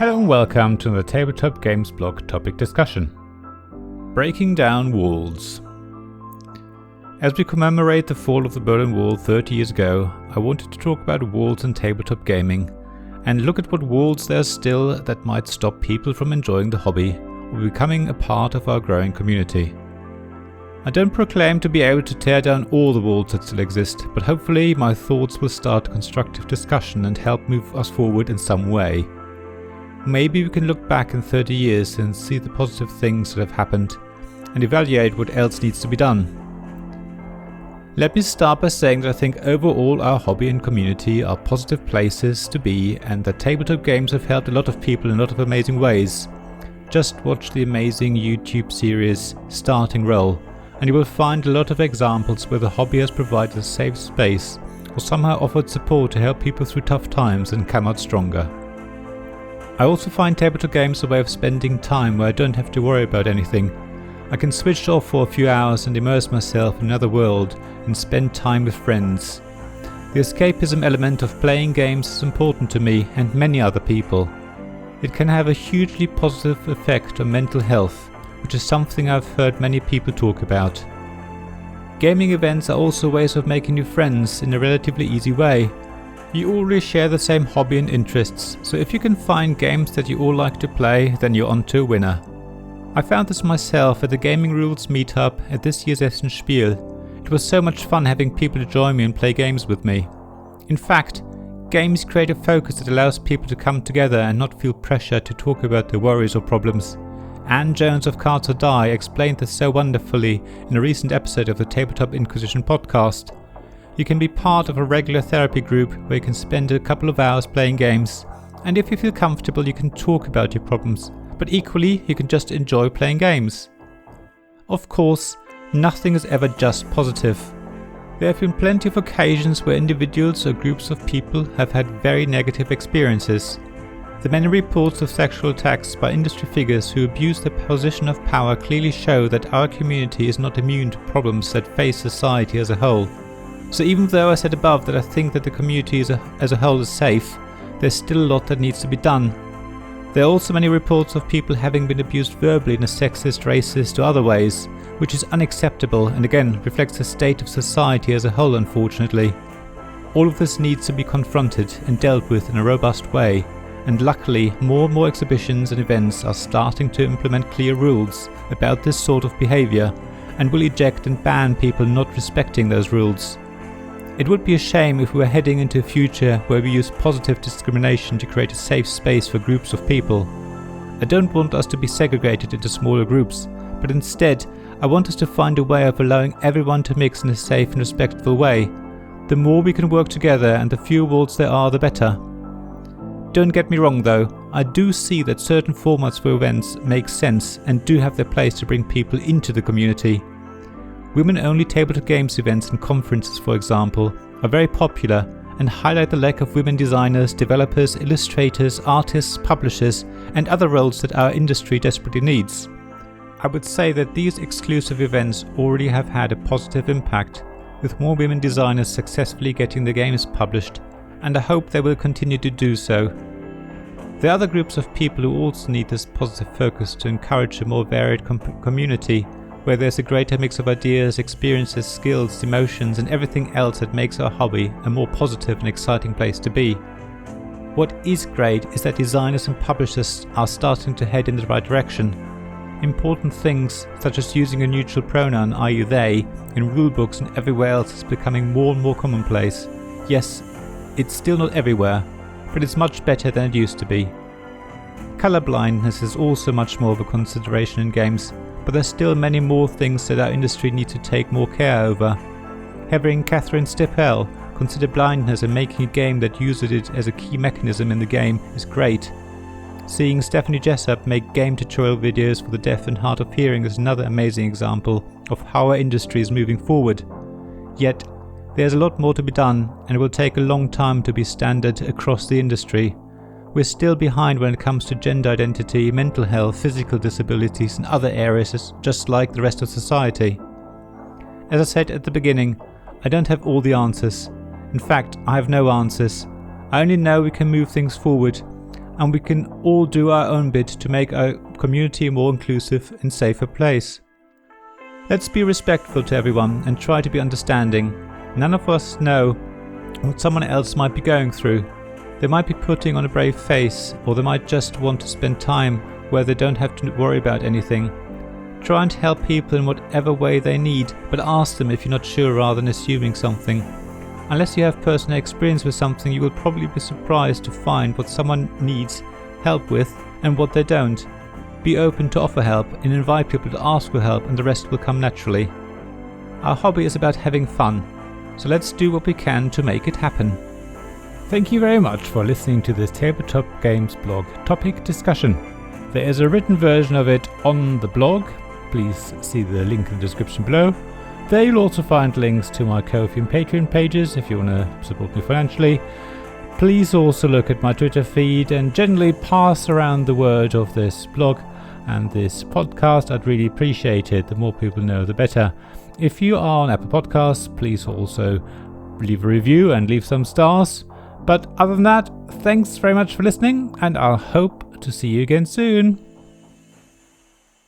Hello and welcome to the Tabletop Games blog topic discussion. Breaking down walls. As we commemorate the fall of the Berlin Wall 30 years ago, I wanted to talk about walls in tabletop gaming and look at what walls there are still that might stop people from enjoying the hobby or becoming a part of our growing community. I don't proclaim to be able to tear down all the walls that still exist, but hopefully my thoughts will start a constructive discussion and help move us forward in some way. Maybe we can look back in 30 years and see the positive things that have happened and evaluate what else needs to be done. Let me start by saying that I think overall our hobby and community are positive places to be and that tabletop games have helped a lot of people in a lot of amazing ways. Just watch the amazing YouTube series Starting Role and you will find a lot of examples where the hobby has provided a safe space or somehow offered support to help people through tough times and come out stronger. I also find tabletop games a way of spending time where I don't have to worry about anything. I can switch off for a few hours and immerse myself in another world and spend time with friends. The escapism element of playing games is important to me and many other people. It can have a hugely positive effect on mental health, which is something I've heard many people talk about. Gaming events are also ways of making new friends in a relatively easy way. You already share the same hobby and interests, so if you can find games that you all like to play, then you're on to a winner. I found this myself at the Gaming Rules meetup at this year's Essen Spiel. It was so much fun having people to join me and play games with me. In fact, games create a focus that allows people to come together and not feel pressure to talk about their worries or problems. Anne Jones of Cards or Die explained this so wonderfully in a recent episode of the Tabletop Inquisition podcast. You can be part of a regular therapy group where you can spend a couple of hours playing games, and if you feel comfortable you can talk about your problems, but equally you can just enjoy playing games. Of course, nothing is ever just positive. There have been plenty of occasions where individuals or groups of people have had very negative experiences. The many reports of sexual attacks by industry figures who abuse their position of power clearly show that our community is not immune to problems that face society as a whole. So even though I said above that I think that the community as a whole is safe, there's still a lot that needs to be done. There are also many reports of people having been abused verbally in a sexist, racist or other ways, which is unacceptable and again reflects the state of society as a whole, unfortunately. All of this needs to be confronted and dealt with in a robust way. And luckily, more and more exhibitions and events are starting to implement clear rules about this sort of behaviour and will eject and ban people not respecting those rules. It would be a shame if we were heading into a future where we use positive discrimination to create a safe space for groups of people. I don't want us to be segregated into smaller groups, but instead I want us to find a way of allowing everyone to mix in a safe and respectful way. The more we can work together and the fewer walls there are, the better. Don't get me wrong though, I do see that certain formats for events make sense and do have their place to bring people into the community. Women-only tabletop games events and conferences, for example, are very popular and highlight the lack of women designers, developers, illustrators, artists, publishers and other roles that our industry desperately needs. I would say that these exclusive events already have had a positive impact, with more women designers successfully getting their games published, and I hope they will continue to do so. There are other groups of people who also need this positive focus to encourage a more varied community, where there's a greater mix of ideas, experiences, skills, emotions and everything else that makes our hobby a more positive and exciting place to be. What is great is that designers and publishers are starting to head in the right direction. Important things such as using a neutral pronoun, i.e. they, in rulebooks and everywhere else is becoming more and more commonplace. Yes, it's still not everywhere, but it's much better than it used to be. Colorblindness is also much more of a consideration in games, but there's still many more things that our industry needs to take more care over. Having Catherine Steppel consider blindness and making a game that uses it as a key mechanism in the game is great. Seeing Stephanie Jessup make game tutorial videos for the deaf and hard of hearing is another amazing example of how our industry is moving forward. Yet, there's a lot more to be done and it will take a long time to be standard across the industry. We're still behind when it comes to gender identity, mental health, physical disabilities and other areas just like the rest of society. As I said at the beginning, I don't have all the answers. In fact, I have no answers. I only know we can move things forward. and we can all do our own bit to make our community a more inclusive and safer place. Let's be respectful to everyone and try to be understanding. None of us know what someone else might be going through. They might be putting on a brave face, or they might just want to spend time where they don't have to worry about anything. Try and help people in whatever way they need, but ask them if you're not sure rather than assuming something. Unless you have personal experience with something, you will probably be surprised to find what someone needs help with and what they don't. Be open to offer help and invite people to ask for help, and the rest will come naturally. Our hobby is about having fun, so let's do what we can to make it happen. Thank you very much for listening to this Tabletop Games blog topic discussion. There is a written version of it on the blog. Please see the link in the description below. There you'll also find links to my Ko-fi and Patreon pages if you want to support me financially. Please also look at my Twitter feed and generally pass around the word of this blog and this podcast. I'd really appreciate it. The more people know, the better. If you are on Apple Podcasts, please also leave a review and leave some stars. But other than that, thanks very much for listening, and I hope to see you again soon.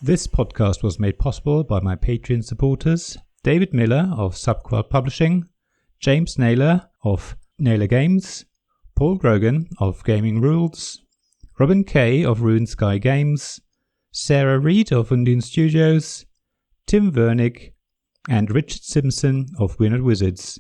This podcast was made possible by my Patreon supporters: David Miller of Subquad Publishing, James Naylor of Naylor Games, Paul Grogan of Gaming Rules, Robin Kay of Ruined Sky Games, Sarah Reed of Undine Studios, Tim Vernick, and Richard Simpson of We're Not Wizards.